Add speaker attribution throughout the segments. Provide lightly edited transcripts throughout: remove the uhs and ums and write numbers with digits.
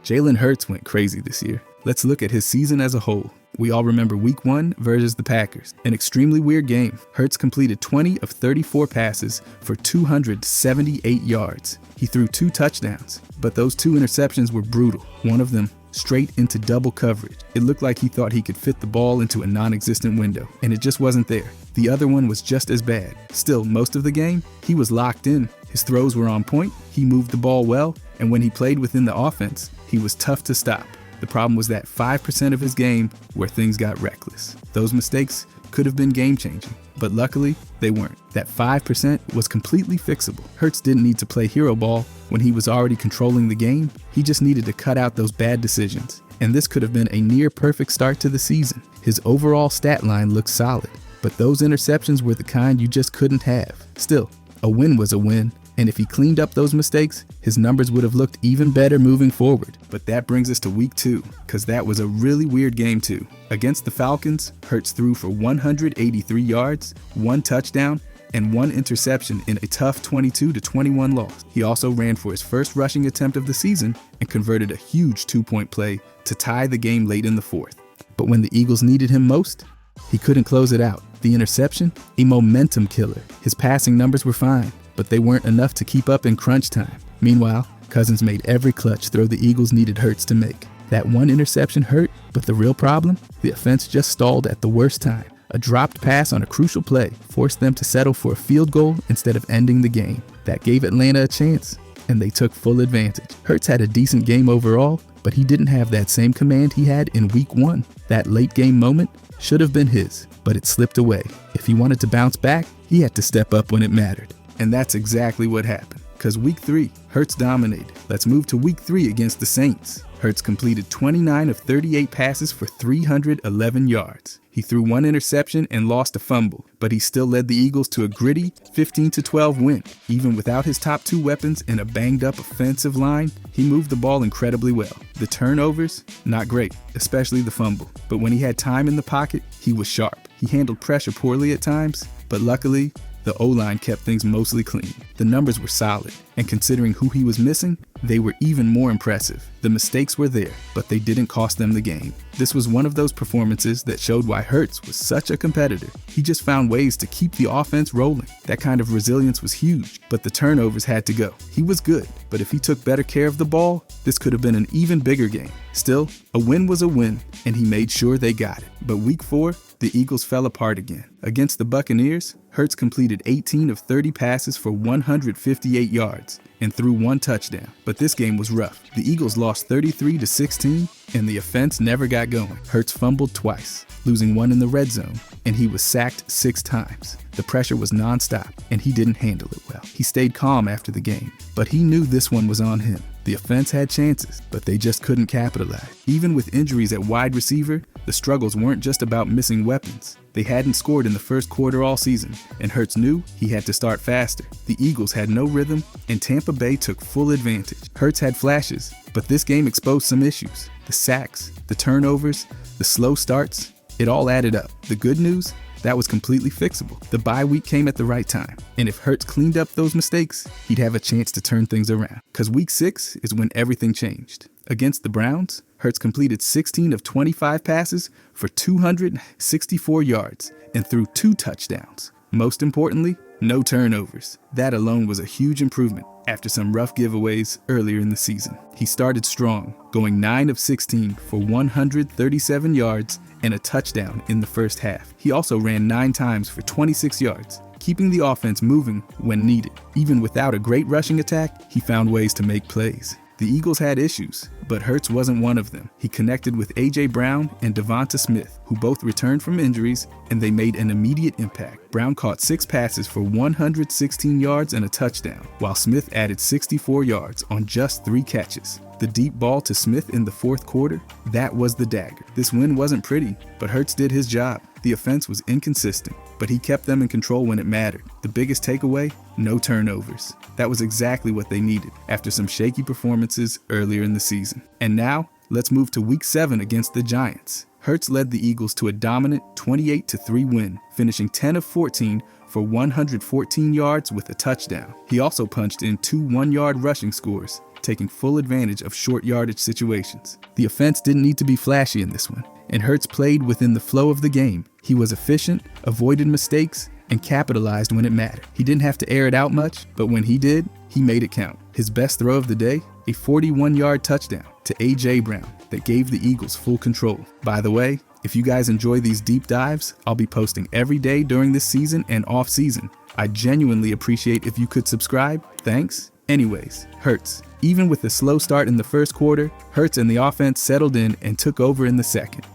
Speaker 1: Jalen Hurts went crazy this year. Let's look at his season as a whole. We all remember Week 1 versus the Packers. An extremely weird game. Hurts completed 20 of 34 passes for 278 yards. He threw 2 touchdowns, but those 2 interceptions were brutal. One of them straight into double coverage. It looked like he thought he could fit the ball into a non-existent window, and it just wasn't there. The other one was just as bad. Still, most of the game, he was locked in. His throws were on point, he moved the ball well, and when he played within the offense, he was tough to stop. The problem was that 5% of his game where things got reckless. Those mistakes could have been game-changing, but luckily, they weren't. That 5% was completely fixable. Hurts didn't need to play hero ball when he was already controlling the game. He just needed to cut out those bad decisions. And this could have been a near-perfect start to the season. His overall stat line looked solid, but those interceptions were the kind you just couldn't have. Still, a win was a win, and if he cleaned up those mistakes, his numbers would have looked even better moving forward. But that brings us to Week 2, because that was a really weird game too. Against the Falcons, Hurts threw for 183 yards, 1 touchdown, and 1 interception in a tough 22-21 loss. He also ran for his first rushing attempt of the season and converted a huge 2-point play to tie the game late in the 4th. But when the Eagles needed him most, he couldn't close it out. The interception? A momentum killer. His passing numbers were fine, but they weren't enough to keep up in crunch time. Meanwhile, Cousins made every clutch throw the Eagles needed Hurts to make. That 1 interception hurt, but the real problem? The offense just stalled at the worst time. A dropped pass on a crucial play forced them to settle for a field goal instead of ending the game. That gave Atlanta a chance, and they took full advantage. Hurts had a decent game overall, but he didn't have that same command he had in Week 1. That late game moment should have been his, but it slipped away. If he wanted to bounce back, he had to step up when it mattered. And that's exactly what happened. Because Week 3, Hurts dominated. Let's move to Week 3 against the Saints. Hurts completed 29 of 38 passes for 311 yards. He threw 1 interception and lost a fumble, but he still led the Eagles to a gritty 15-12 win. Even without his top 2 weapons and a banged-up offensive line, he moved the ball incredibly well. The turnovers, not great, especially the fumble. But when he had time in the pocket, he was sharp. He handled pressure poorly at times, but luckily, the O-line kept things mostly clean. The numbers were solid, and considering who he was missing, they were even more impressive. The mistakes were there, but they didn't cost them the game. This was one of those performances that showed why Hurts was such a competitor. He just found ways to keep the offense rolling. That kind of resilience was huge, but the turnovers had to go. He was good, but if he took better care of the ball, this could have been an even bigger game. Still, a win was a win, and he made sure they got it. But Week 4, the Eagles fell apart again. Against the Buccaneers, Hurts completed 18 of 30 passes for 158 yards and threw 1 touchdown. But this game was rough. The Eagles lost 33-16, and the offense never got going. Hurts fumbled twice, losing 1 in the red zone, and he was sacked 6 times. The pressure was nonstop, and he didn't handle it well. He stayed calm after the game, but he knew this one was on him. The offense had chances, but they just couldn't capitalize. Even with injuries at wide receiver, the struggles weren't just about missing weapons. They hadn't scored in the first quarter all season, and Hurts knew he had to start faster. The Eagles had no rhythm, and Tampa Bay took full advantage. Hurts had flashes, but this game exposed some issues. The sacks, the turnovers, the slow starts, it all added up. The good news? That was completely fixable. The bye week came at the right time, and if Hurts cleaned up those mistakes, he'd have a chance to turn things around. Because Week 6 is when everything changed. Against the Browns, Hurts completed 16 of 25 passes for 264 yards and threw 2 touchdowns. Most importantly, no turnovers. That alone was a huge improvement after some rough giveaways earlier in the season. He started strong, going 9 of 16 for 137 yards and a touchdown in the first half. He also ran 9 times for 26 yards, keeping the offense moving when needed. Even without a great rushing attack, he found ways to make plays. The Eagles had issues, but Hurts wasn't one of them. He connected with A.J. Brown and Devonta Smith, who both returned from injuries, and they made an immediate impact. Brown caught 6 passes for 116 yards and a touchdown, while Smith added 64 yards on just 3 catches. The deep ball to Smith in the fourth quarter, that was the dagger. This win wasn't pretty, but Hurts did his job. The offense was inconsistent, but he kept them in control when it mattered. The biggest takeaway? No turnovers. That was exactly what they needed after some shaky performances earlier in the season. And now, let's move to Week 7 against the Giants. Hurts led the Eagles to a dominant 28-3 win, finishing 10 of 14 for 114 yards with a touchdown. He also punched in 2 one-yard rushing scores taking full advantage of short yardage situations. The offense didn't need to be flashy in this one, and Hurts played within the flow of the game. He was efficient, avoided mistakes, and capitalized when it mattered. He didn't have to air it out much, but when he did, he made it count. His best throw of the day, a 41-yard touchdown to A.J. Brown that gave the Eagles full control. By the way, if you guys enjoy these deep dives, I'll be posting every day during this season and off season. I genuinely appreciate if you could subscribe. Thanks. Anyways, Hurts. Even with a slow start in the first quarter, Hurts and the offense settled in and took over in the second.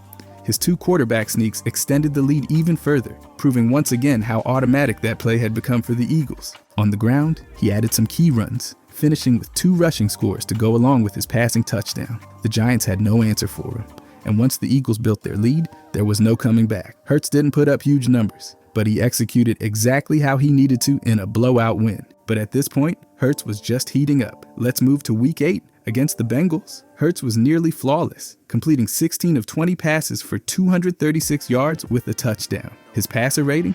Speaker 1: His 2 quarterback sneaks extended the lead even further, proving once again how automatic that play had become for the Eagles. On the ground, he added some key runs, finishing with 2 rushing scores to go along with his passing touchdown. The Giants had no answer for him, and once the Eagles built their lead, there was no coming back. Hurts didn't put up huge numbers, but he executed exactly how he needed to in a blowout win. But at this point, Hurts was just heating up. Let's move to Week 8 against the Bengals. Hurts was nearly flawless, completing 16 of 20 passes for 236 yards with a touchdown. His passer rating?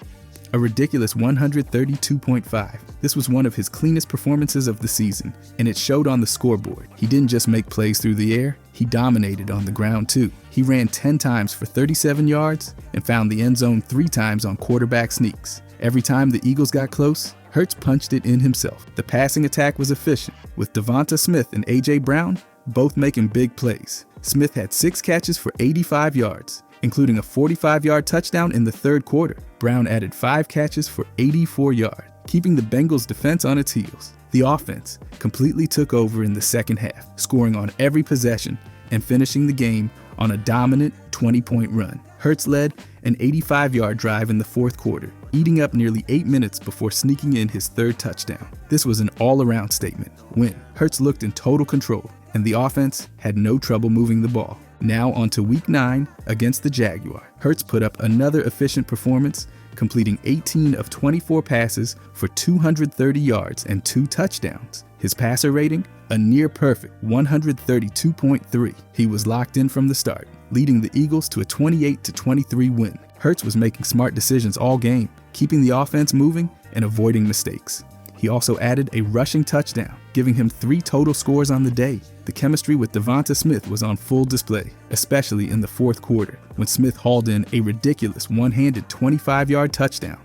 Speaker 1: A ridiculous 132.5. This was one of his cleanest performances of the season, and it showed on the scoreboard. He didn't just make plays through the air, he dominated on the ground too. He ran 10 times for 37 yards and found the end zone 3 times on quarterback sneaks. Every time the Eagles got close, Hurts punched it in himself. The passing attack was efficient, with Devonta Smith and A.J. Brown both making big plays. Smith had 6 catches for 85 yards, including a 45-yard touchdown in the third quarter. Brown added 5 catches for 84 yards, keeping the Bengals' defense on its heels. The offense completely took over in the second half, scoring on every possession and finishing the game on a dominant 20-point run. Hurts led an 85-yard drive in the fourth quarter, eating up nearly 8 minutes before sneaking in his 3rd touchdown. This was an all-around statement win. Hurts looked in total control, and the offense had no trouble moving the ball. Now on to Week 9 against the Jaguars. Hurts put up another efficient performance, completing 18 of 24 passes for 230 yards and 2 touchdowns. His passer rating? A near-perfect 132.3. He was locked in from the start, leading the Eagles to a 28-23 win. Hurts was making smart decisions all game, keeping the offense moving and avoiding mistakes. He also added a rushing touchdown, giving him 3 total scores on the day. The chemistry with Devonta Smith was on full display, especially in the fourth quarter, when Smith hauled in a ridiculous one-handed 25-yard touchdown.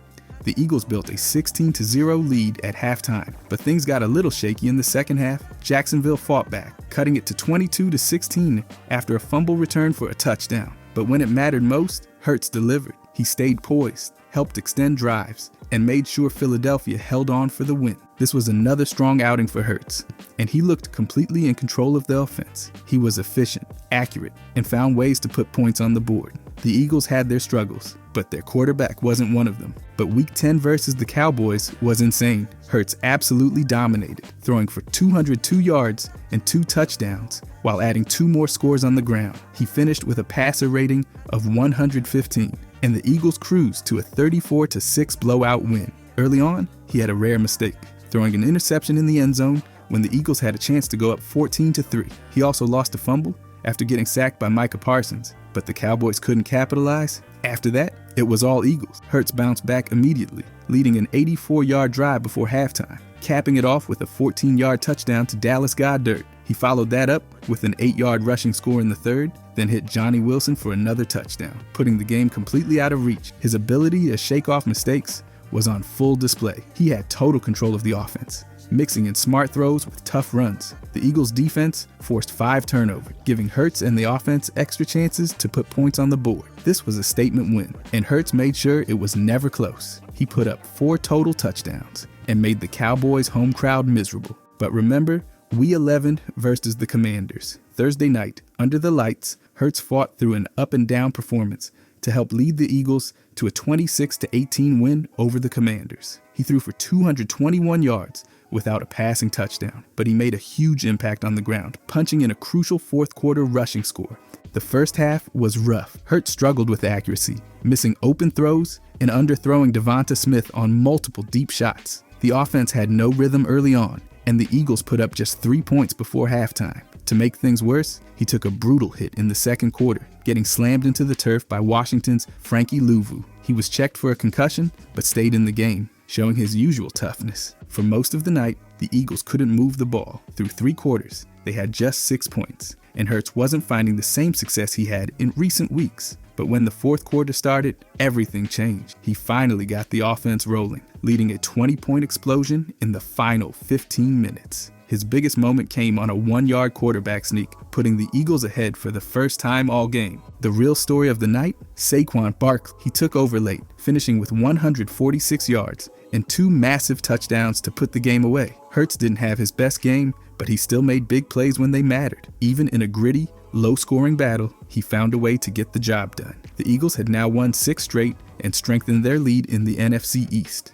Speaker 1: The Eagles built a 16-0 lead at halftime, but things got a little shaky in the second half. Jacksonville fought back, cutting it to 22-16 after a fumble return for a touchdown. But when it mattered most, Hurts delivered. He stayed poised, helped extend drives, and made sure Philadelphia held on for the win. This was another strong outing for Hurts, and he looked completely in control of the offense. He was efficient, accurate, and found ways to put points on the board. The Eagles had their struggles, but their quarterback wasn't one of them. But Week 10 versus the Cowboys was insane. Hurts absolutely dominated, throwing for 202 yards and 2 touchdowns, while adding 2 more scores on the ground. He finished with a passer rating of 115, and the Eagles cruised to a 34-6 blowout win. Early on, he had a rare mistake, throwing an interception in the end zone when the Eagles had a chance to go up 14-3. He also lost a fumble after getting sacked by Micah Parsons, but the Cowboys couldn't capitalize. After that, it was all Eagles. Hurts bounced back immediately, leading an 84-yard drive before halftime, capping it off with a 14-yard touchdown to Dallas Goedert. He followed that up with an 8-yard rushing score in the third, then hit Johnny Wilson for another touchdown, putting the game completely out of reach. His ability to shake off mistakes was on full display. He had total control of the offense, mixing in smart throws with tough runs. The Eagles' defense forced 5 turnovers, giving Hurts and the offense extra chances to put points on the board. This was a statement win, and Hurts made sure it was never close. He put up 4 total touchdowns and made the Cowboys' home crowd miserable. But remember, Week 11 versus the Commanders. Thursday night, under the lights, Hurts fought through an up-and-down performance to help lead the Eagles to a 26-18 win over the Commanders. He threw for 221 yards without a passing touchdown, but he made a huge impact on the ground, punching in a crucial fourth quarter rushing score. The first half was rough. Hurts struggled with accuracy, missing open throws and underthrowing Devonta Smith on multiple deep shots. The offense had no rhythm early on, and the Eagles put up just 3 points before halftime. To make things worse, he took a brutal hit in the second quarter, getting slammed into the turf by Washington's Frankie Louvu. He was checked for a concussion, but stayed in the game, showing his usual toughness. For most of the night, the Eagles couldn't move the ball. Through 3 quarters, they had just 6 points, and Hurts wasn't finding the same success he had in recent weeks. But when the 4th quarter started, everything changed. He finally got the offense rolling, leading a 20-point explosion in the final 15 minutes. His biggest moment came on a 1-yard quarterback sneak, putting the Eagles ahead for the first time all game. The real story of the night? Saquon Barkley. He took over late, finishing with 146 yards and 2 massive touchdowns to put the game away. Hurts didn't have his best game, but he still made big plays when they mattered. Even in a gritty, low-scoring battle, he found a way to get the job done. The Eagles had now won 6 straight and strengthened their lead in the NFC East.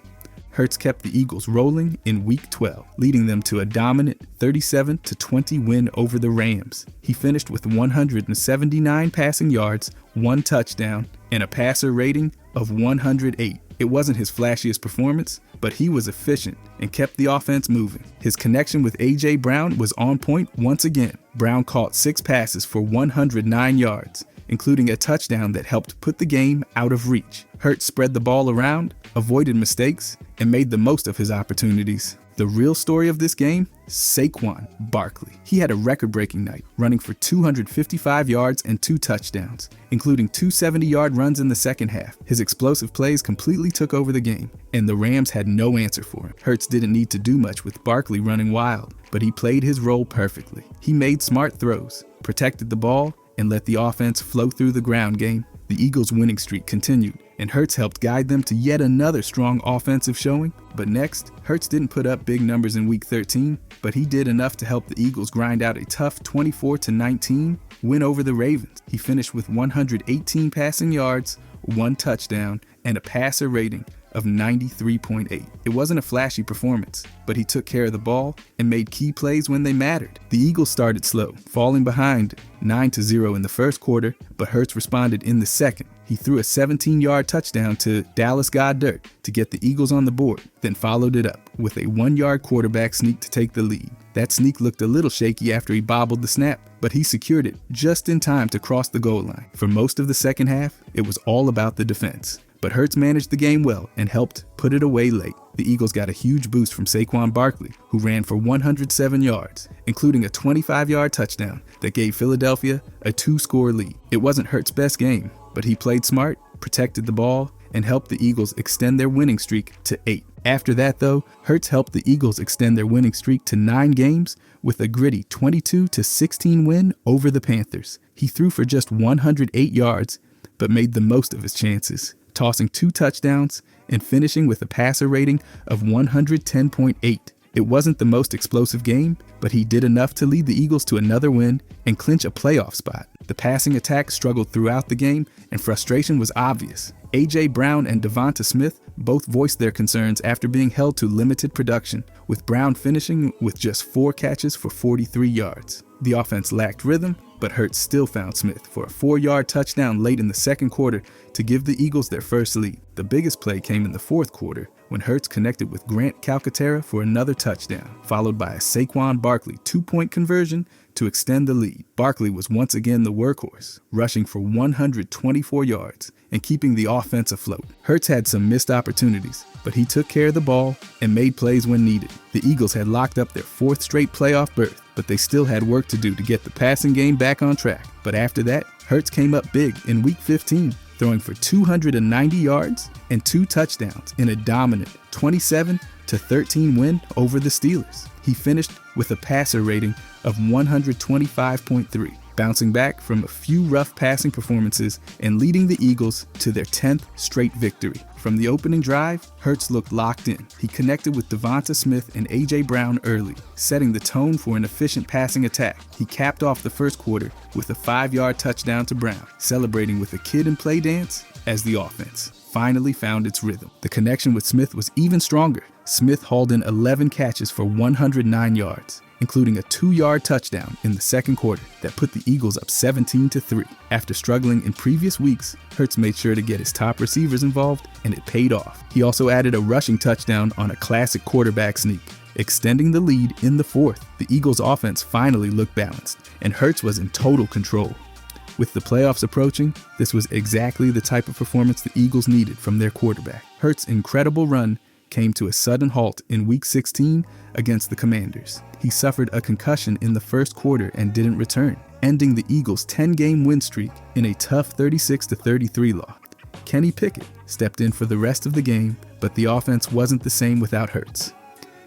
Speaker 1: Hurts kept the Eagles rolling in Week 12, leading them to a dominant 37-20 win over the Rams. He finished with 179 passing yards, 1 touchdown, and a passer rating of 108. It wasn't his flashiest performance, but he was efficient and kept the offense moving. His connection with A.J. Brown was on point once again. Brown caught 6 passes for 109 yards, including a touchdown that helped put the game out of reach. Hurts spread the ball around, avoided mistakes, and made the most of his opportunities. The real story of this game? Saquon Barkley. He had a record-breaking night, running for 255 yards and 2 touchdowns, including 2 70-yard runs in the second half. His explosive plays completely took over the game, and the Rams had no answer for him. Hurts didn't need to do much with Barkley running wild, but he played his role perfectly. He made smart throws, protected the ball, and let the offense flow through the ground game. The Eagles' winning streak continued, and Hurts helped guide them to yet another strong offensive showing. But next, Hurts didn't put up big numbers in Week 13, but he did enough to help the Eagles grind out a tough 24-19 win over the Ravens. He finished with 118 passing yards, 1 touchdown, and a passer rating of 93.8. It wasn't a flashy performance, but he took care of the ball and made key plays when they mattered. The Eagles started slow, falling behind 9-0 in the first quarter, but Hurts responded in the second. He threw a 17-yard touchdown to Dallas Goedert to get the Eagles on the board, then followed it up with a 1-yard quarterback sneak to take the lead. That sneak looked a little shaky after he bobbled the snap, but he secured it just in time to cross the goal line. For most of the second half, it was all about the defense. But Hurts managed the game well and helped put it away late. The Eagles got a huge boost from Saquon Barkley, who ran for 107 yards, including a 25-yard touchdown that gave Philadelphia a 2-score lead. It wasn't Hurts' best game, but he played smart, protected the ball, and helped the Eagles extend their winning streak to 8. After that, though, Hurts helped the Eagles extend their winning streak to 9 games with a gritty 22-16 win over the Panthers. He threw for just 108 yards, but made the most of his chances, tossing 2 touchdowns and finishing with a passer rating of 110.8. It wasn't the most explosive game, but he did enough to lead the Eagles to another win and clinch a playoff spot. The passing attack struggled throughout the game, and frustration was obvious. A.J. Brown and Devonta Smith both voiced their concerns after being held to limited production, with Brown finishing with just 4 catches for 43 yards. The offense lacked rhythm, but Hurts still found Smith for a 4-yard touchdown late in the second quarter to give the Eagles their first lead. The biggest play came in the fourth quarter when Hurts connected with Grant Calcaterra for another touchdown, followed by a Saquon Barkley 2-point conversion to extend the lead. Barkley was once again the workhorse, rushing for 124 yards and keeping the offense afloat. Hurts had some missed opportunities, but he took care of the ball and made plays when needed. The Eagles had locked up their 4th straight playoff berth, but they still had work to do to get the passing game back on track. But after that, Hurts came up big in Week 15, throwing for 290 yards and 2 touchdowns in a dominant 27-13 win over the Steelers. He finished with a passer rating of 125.3, bouncing back from a few rough passing performances and leading the Eagles to their 10th straight victory. From the opening drive, Hurts looked locked in. He connected with Devonta Smith and A.J. Brown early, setting the tone for an efficient passing attack. He capped off the first quarter with a 5-yard touchdown to Brown, celebrating with a kid and play dance as the offense finally found its rhythm. The connection with Smith was even stronger. Smith hauled in 11 catches for 109 yards, including a 2-yard touchdown in the second quarter that put the Eagles up 17-3. After struggling in previous weeks, Hurts made sure to get his top receivers involved, and it paid off. He also added a rushing touchdown on a classic quarterback sneak, extending the lead in the fourth. The Eagles' offense finally looked balanced, and Hurts was in total control. With the playoffs approaching, this was exactly the type of performance the Eagles needed from their quarterback. Hurts' incredible run came to a sudden halt in Week 16 against the Commanders. He suffered a concussion in the first quarter and didn't return, ending the Eagles' 10-game win streak in a tough 36-33 loss. Kenny Pickett stepped in for the rest of the game, but the offense wasn't the same without Hurts.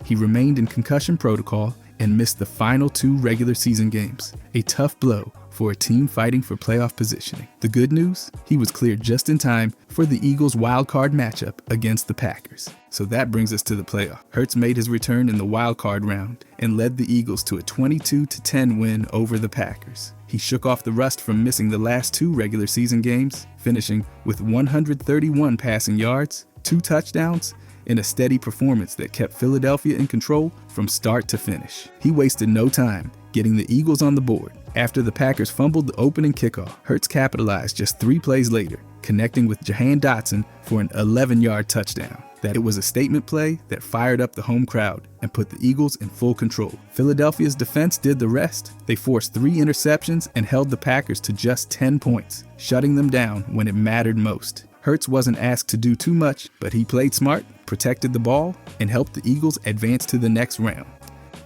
Speaker 1: He remained in concussion protocol and missed the final 2 regular season games, a tough blow for a team fighting for playoff positioning. The good news? He was cleared just in time for the Eagles' wildcard matchup against the Packers. So that brings us to the playoff. Hurts made his return in the wildcard round and led the Eagles to a 22-10 win over the Packers. He shook off the rust from missing the last 2 regular season games, finishing with 131 passing yards, 2 touchdowns, and a steady performance that kept Philadelphia in control from start to finish. He wasted no time getting the Eagles on the board. After the Packers fumbled the opening kickoff, Hurts capitalized just 3 plays later, connecting with Jahan Dotson for an 11-yard touchdown. That it was a statement play that fired up the home crowd and put the Eagles in full control. Philadelphia's defense did the rest. They forced 3 interceptions and held the Packers to just 10 points, shutting them down when it mattered most. Hurts wasn't asked to do too much, but he played smart, protected the ball, and helped the Eagles advance to the next round.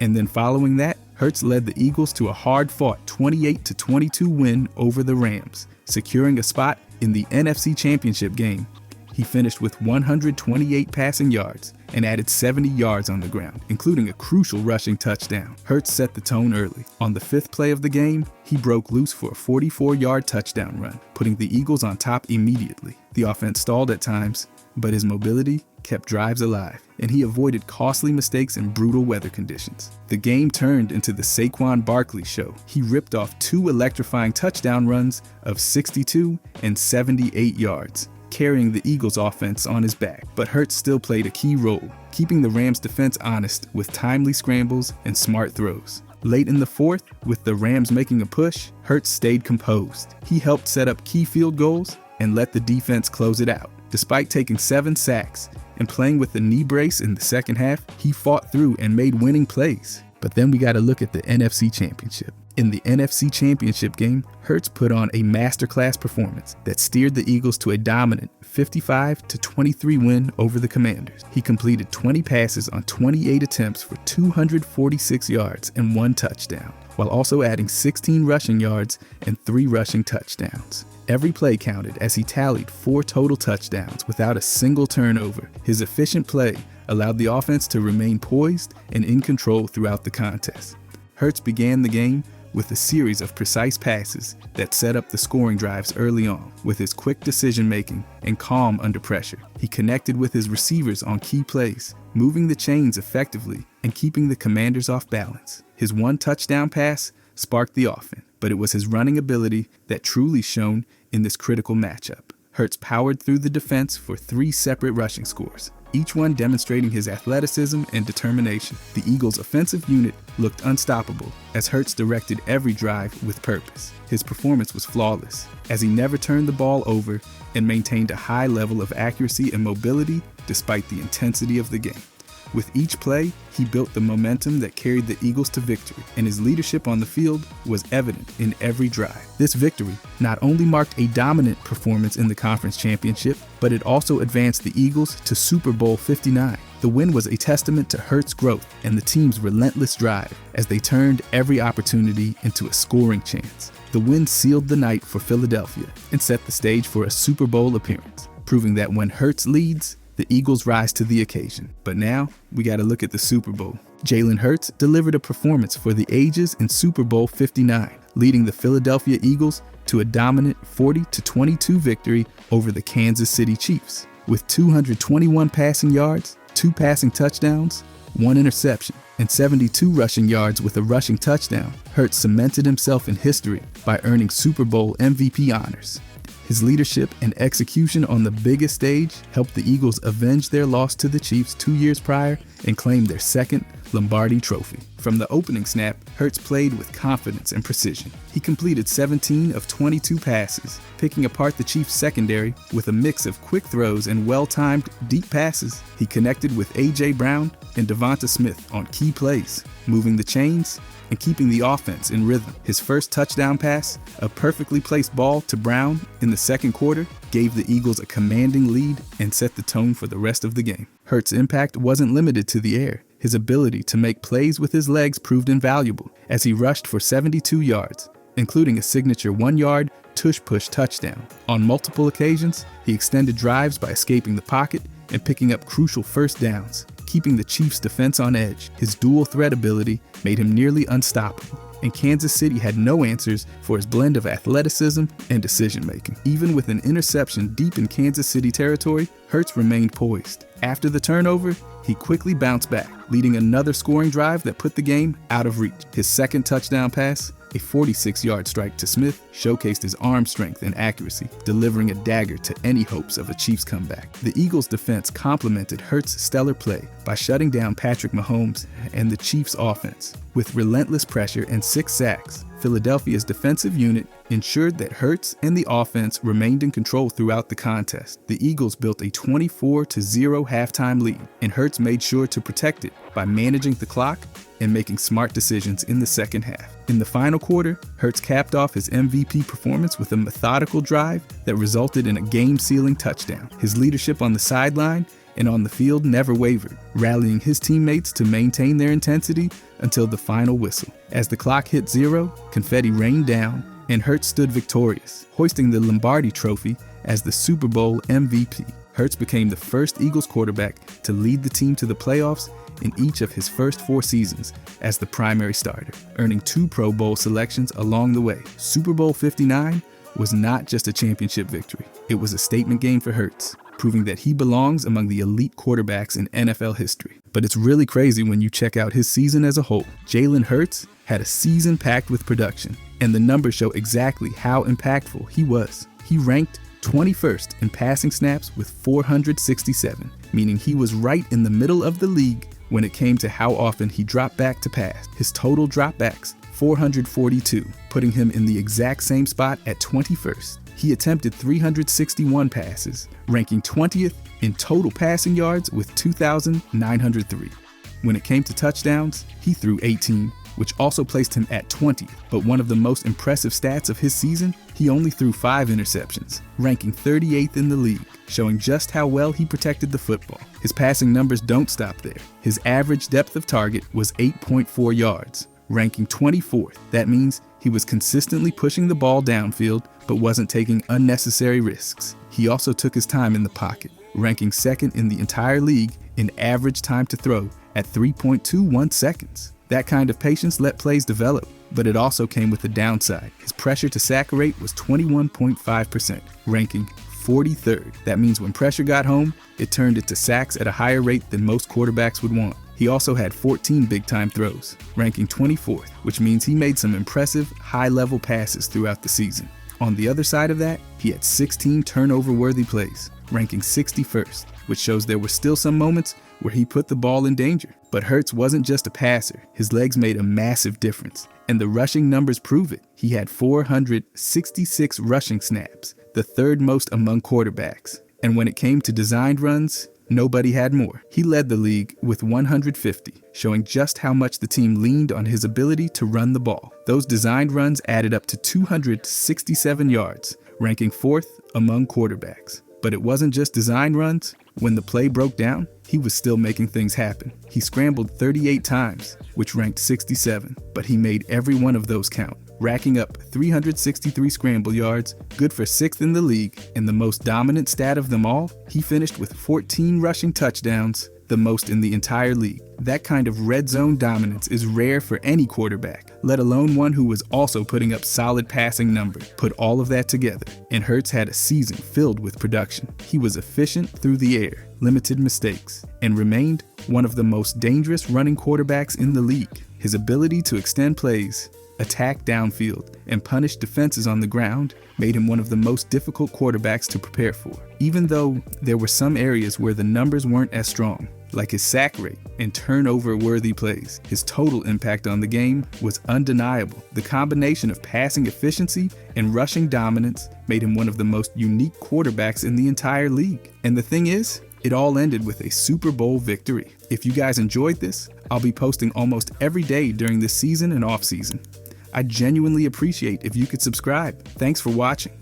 Speaker 1: And then following that, Hurts led the Eagles to a hard-fought 28-22 win over the Rams, securing a spot in the NFC Championship game. He finished with 128 passing yards and added 70 yards on the ground, including a crucial rushing touchdown. Hurts set the tone early. On the 5th play of the game, he broke loose for a 44-yard touchdown run, putting the Eagles on top immediately. The offense stalled at times, but his mobility kept drives alive, and he avoided costly mistakes in brutal weather conditions. The game turned into the Saquon Barkley show. He ripped off 2 electrifying touchdown runs of 62 and 78 yards, carrying the Eagles' offense on his back. But Hurts still played a key role, keeping the Rams' defense honest with timely scrambles and smart throws. Late in the 4th, with the Rams making a push, Hurts stayed composed. He helped set up key field goals and let the defense close it out. Despite taking 7 sacks and playing with a knee brace in the second half, he fought through and made winning plays. But then we got to look at the NFC Championship. In the NFC Championship game, Hurts put on a masterclass performance that steered the Eagles to a dominant 55-23 win over the Commanders. He completed 20 passes on 28 attempts for 246 yards and 1 touchdown, while also adding 16 rushing yards and 3 rushing touchdowns. Every play counted as he tallied 4 total touchdowns without a single turnover. His efficient play allowed the offense to remain poised and in control throughout the contest. Hurts began the game with a series of precise passes that set up the scoring drives early on. With his quick decision-making and calm under pressure, he connected with his receivers on key plays, moving the chains effectively and keeping the Commanders off balance. His 1 touchdown pass sparked the offense, but it was his running ability that truly shone in this critical matchup. Hurts powered through the defense for 3 separate rushing scores, each one demonstrating his athleticism and determination. The Eagles' offensive unit looked unstoppable as Hurts directed every drive with purpose. His performance was flawless, as he never turned the ball over and maintained a high level of accuracy and mobility despite the intensity of the game. With each play, he built the momentum that carried the Eagles to victory, and his leadership on the field was evident in every drive. This victory not only marked a dominant performance in the conference championship, but it also advanced the Eagles to Super Bowl 59. The win was a testament to Hurts' growth and the team's relentless drive as they turned every opportunity into a scoring chance. The win sealed the night for Philadelphia and set the stage for a Super Bowl appearance, proving that when Hurts leads, the Eagles rise to the occasion. But now, we got to look at the Super Bowl. Jalen Hurts delivered a performance for the ages in Super Bowl 59, leading the Philadelphia Eagles to a dominant 40-22 victory over the Kansas City Chiefs. With 221 passing yards, 2 passing touchdowns, 1 interception, and 72 rushing yards with a rushing touchdown, Hurts cemented himself in history by earning Super Bowl MVP honors. His leadership and execution on the biggest stage helped the Eagles avenge their loss to the Chiefs 2 years prior and claim their second Lombardi Trophy. From the opening snap, Hurts played with confidence and precision. He completed 17 of 22 passes, picking apart the Chiefs' secondary with a mix of quick throws and well-timed deep passes. He connected with A.J. Brown and Devonta Smith on key plays, moving the chains and keeping the offense in rhythm. His first touchdown pass, a perfectly placed ball to Brown in the second quarter, gave the Eagles a commanding lead and set the tone for the rest of the game. Hurts' impact wasn't limited to the air. His ability to make plays with his legs proved invaluable as he rushed for 72 yards, including a signature 1-yard tush-push touchdown. On multiple occasions, he extended drives by escaping the pocket and picking up crucial first downs, keeping the Chiefs' defense on edge. His dual threat ability made him nearly unstoppable, and Kansas City had no answers for his blend of athleticism and decision-making. Even with an interception deep in Kansas City territory, Hurts remained poised. After the turnover, he quickly bounced back, leading another scoring drive that put the game out of reach. His second touchdown pass, a 46-yard strike to Smith, showcased his arm strength and accuracy, delivering a dagger to any hopes of a Chiefs comeback. The Eagles' defense complemented Hurts' stellar play by shutting down Patrick Mahomes and the Chiefs' offense. With relentless pressure and 6 sacks, Philadelphia's defensive unit ensured that Hurts and the offense remained in control throughout the contest. The Eagles built a 24-0 halftime lead, and Hurts made sure to protect it by managing the clock and making smart decisions in the second half. In the final quarter, Hurts capped off his MVP performance with a methodical drive that resulted in a game-sealing touchdown. His leadership on the sideline and on the field never wavered, rallying his teammates to maintain their intensity until the final whistle. As the clock hit 0, confetti rained down, and Hurts stood victorious, hoisting the Lombardi Trophy as the Super Bowl MVP. Hurts became the first Eagles quarterback to lead the team to the playoffs in each of his first 4 seasons as the primary starter, earning 2 Pro Bowl selections along the way. Super Bowl 59 was not just a championship victory, it was a statement game for Hurts, proving that he belongs among the elite quarterbacks in NFL history. But it's really crazy when you check out his season as a whole. Jalen Hurts had a season packed with production, and the numbers show exactly how impactful he was. He ranked 21st in passing snaps with 467, meaning he was right in the middle of the league when it came to how often he dropped back to pass. His total dropbacks, 442, putting him in the exact same spot at 21st. He attempted 361 passes, ranking 20th in total passing yards with 2,903. When it came to touchdowns, he threw 18, which also placed him at 20th. But one of the most impressive stats of his season, he only threw 5 interceptions, ranking 38th in the league, showing just how well he protected the football. His passing numbers don't stop there. His average depth of target was 8.4 yards, ranking 24th. That means he was consistently pushing the ball downfield, but wasn't taking unnecessary risks. He also took his time in the pocket, ranking 2nd in the entire league in average time to throw at 3.21 seconds. That kind of patience let plays develop, but it also came with a downside. His pressure to sack rate was 21.5%, ranking 43rd. That means when pressure got home, it turned into sacks at a higher rate than most quarterbacks would want. He also had 14 big-time throws, ranking 24th, which means he made some impressive, high-level passes throughout the season. On the other side of that, he had 16 turnover-worthy plays, ranking 61st, which shows there were still some moments where he put the ball in danger. But Hurts wasn't just a passer. His legs made a massive difference, and the rushing numbers prove it. He had 466 rushing snaps, the 3rd most among quarterbacks. And when it came to designed runs, nobody had more. He led the league with 150, showing just how much the team leaned on his ability to run the ball. Those designed runs added up to 267 yards, ranking 4th among quarterbacks. But it wasn't just design runs. When the play broke down, he was still making things happen. He scrambled 38 times, which ranked 67, but he made every one of those count, racking up 363 scramble yards, good for 6th in the league, and the most dominant stat of them all, he finished with 14 rushing touchdowns, the most in the entire league. That kind of red zone dominance is rare for any quarterback, let alone one who was also putting up solid passing numbers. Put all of that together, and Hurts had a season filled with production. He was efficient through the air, limited mistakes, and remained one of the most dangerous running quarterbacks in the league. His ability to extend plays, attack downfield, and punish defenses on the ground made him one of the most difficult quarterbacks to prepare for. Even though there were some areas where the numbers weren't as strong, like his sack rate and turnover-worthy plays. His total impact on the game was undeniable. The combination of passing efficiency and rushing dominance made him one of the most unique quarterbacks in the entire league. And the thing is, it all ended with a Super Bowl victory. If you guys enjoyed this, I'll be posting almost every day during this season and off-season. I genuinely appreciate if you could subscribe. Thanks for watching.